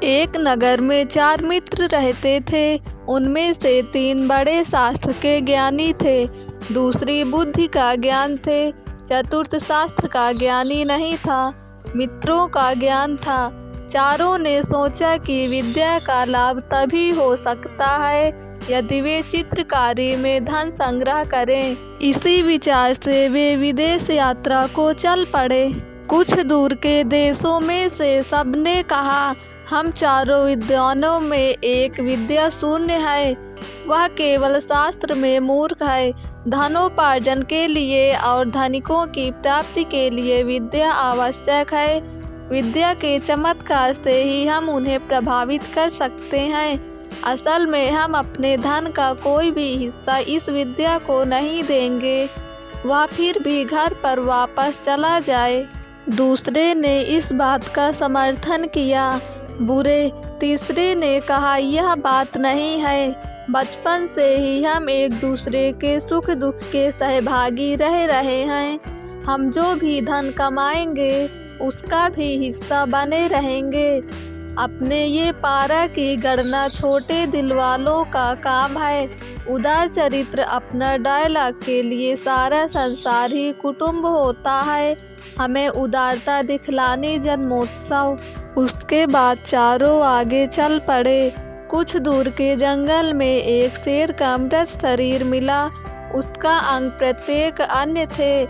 एक नगर में 4 मित्र रहते थे। उनमें से 3 बड़े शास्त्र के ज्ञानी थे, दूसरी बुद्धि का ज्ञान थे, चतुर्थ शास्त्र का ज्ञानी नहीं था, मित्रों का ज्ञान था। चारों ने सोचा कि विद्या का लाभ तभी हो सकता है यदि वे चित्रकारी में धन संग्रह करें। इसी विचार से वे विदेश यात्रा को चल पड़े। कुछ दूर के देशों में से सबने कहा, हम चारों विद्वानों में एक विद्या शून्य है, वह केवल शास्त्र में मूर्ख है। धनोपार्जन के लिए और धनिकों की प्राप्ति के लिए विद्या आवश्यक है। विद्या के चमत्कार से ही हम उन्हें प्रभावित कर सकते हैं। असल में हम अपने धन का कोई भी हिस्सा इस विद्या को नहीं देंगे, वह फिर भी घर पर वापस चला जाए। दूसरे ने इस बात का समर्थन किया। बुरे तीसरे ने कहा, यह बात नहीं है, बचपन से ही हम एक दूसरे के सुख दुख के सहभागी रह रहे हैं। हम जो भी धन कमाएंगे उसका भी हिस्सा बने रहेंगे। अपने ये पारा की गणना छोटे दिल वालों का काम है। उदार चरित्र अपना डायलॉग के लिए सारा संसार ही कुटुंब होता है। हमें उदारता दिखलानी जन्मोत्सव। उसके बाद चारों आगे चल पड़े। कुछ दूर के जंगल में एक शेर का मृत शरीर मिला। उसका अंग प्रत्येक अन्य थे।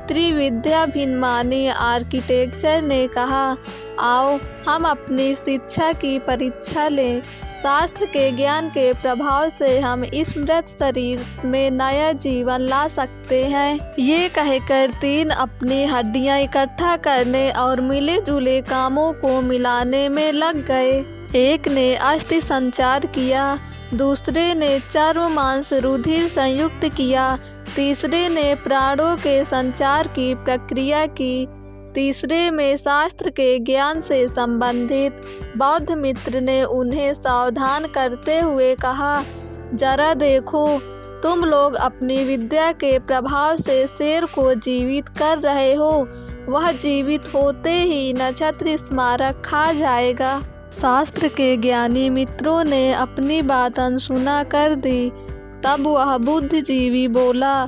त्रिविद्याभिमानी आर्किटेक्चर ने कहा, आओ हम अपनी शिक्षा की परीक्षा लें। शास्त्र के ज्ञान के प्रभाव से हम इस मृत शरीर में नया जीवन ला सकते हैं। ये कहकर 3 अपनी हड्डियां इकट्ठा करने और मिले जुले कामों को मिलाने में लग गए। एक ने अस्थि संचार किया, दूसरे ने चर्म मांस रुधिर संयुक्त किया, तीसरे ने प्राणों के संचार की प्रक्रिया की, तीसरे में शास्त्र के ज्ञान से संबंधित। बौद्ध मित्र ने उन्हें सावधान करते हुए कहा, जरा देखो, तुम लोग अपनी विद्या के प्रभाव से शेर को जीवित कर रहे हो। वह जीवित होते ही नक्षत्र स्मारक खा जाएगा। शास्त्र के ज्ञानी मित्रों ने अपनी बात अनसुना कर दी। तब वह बुद्धिजीवी बोला,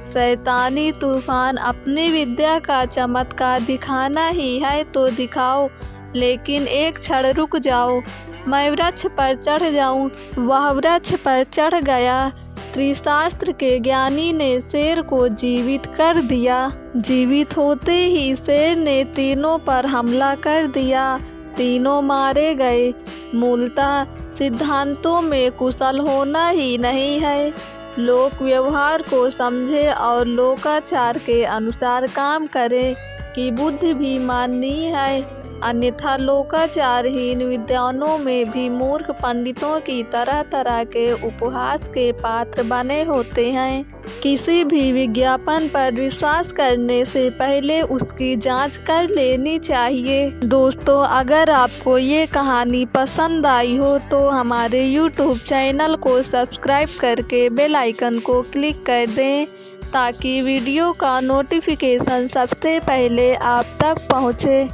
शैतानी तूफान, अपनी विद्या का चमत्कार दिखाना ही है तो दिखाओ, लेकिन एक क्षण रुक जाओ, मैं वृक्ष पर चढ़ जाऊं। वह वृक्ष पर चढ़ गया। त्रिशास्त्र के ज्ञानी ने शेर को जीवित कर दिया। जीवित होते ही शेर ने तीनों पर हमला कर दिया। तीनों मारे गए। मूलतः सिद्धांतों में कुशल होना ही नहीं है। लोक व्यवहार को समझे और लोकाचार के अनुसार काम करे कि बुद्धि भी माननीय है। अन्यथा लोकाचारहीन विद्वानों में भी मूर्ख पंडितों की तरह तरह के उपहास के पात्र बने होते हैं। किसी भी विज्ञापन पर विश्वास करने से पहले उसकी जांच कर लेनी चाहिए। दोस्तों, अगर आपको ये कहानी पसंद आई हो तो हमारे YouTube चैनल को सब्सक्राइब करके बेल आइकन को क्लिक कर दें ताकि वीडियो का नोटिफिकेशन सबसे पहले आप तक पहुँचे।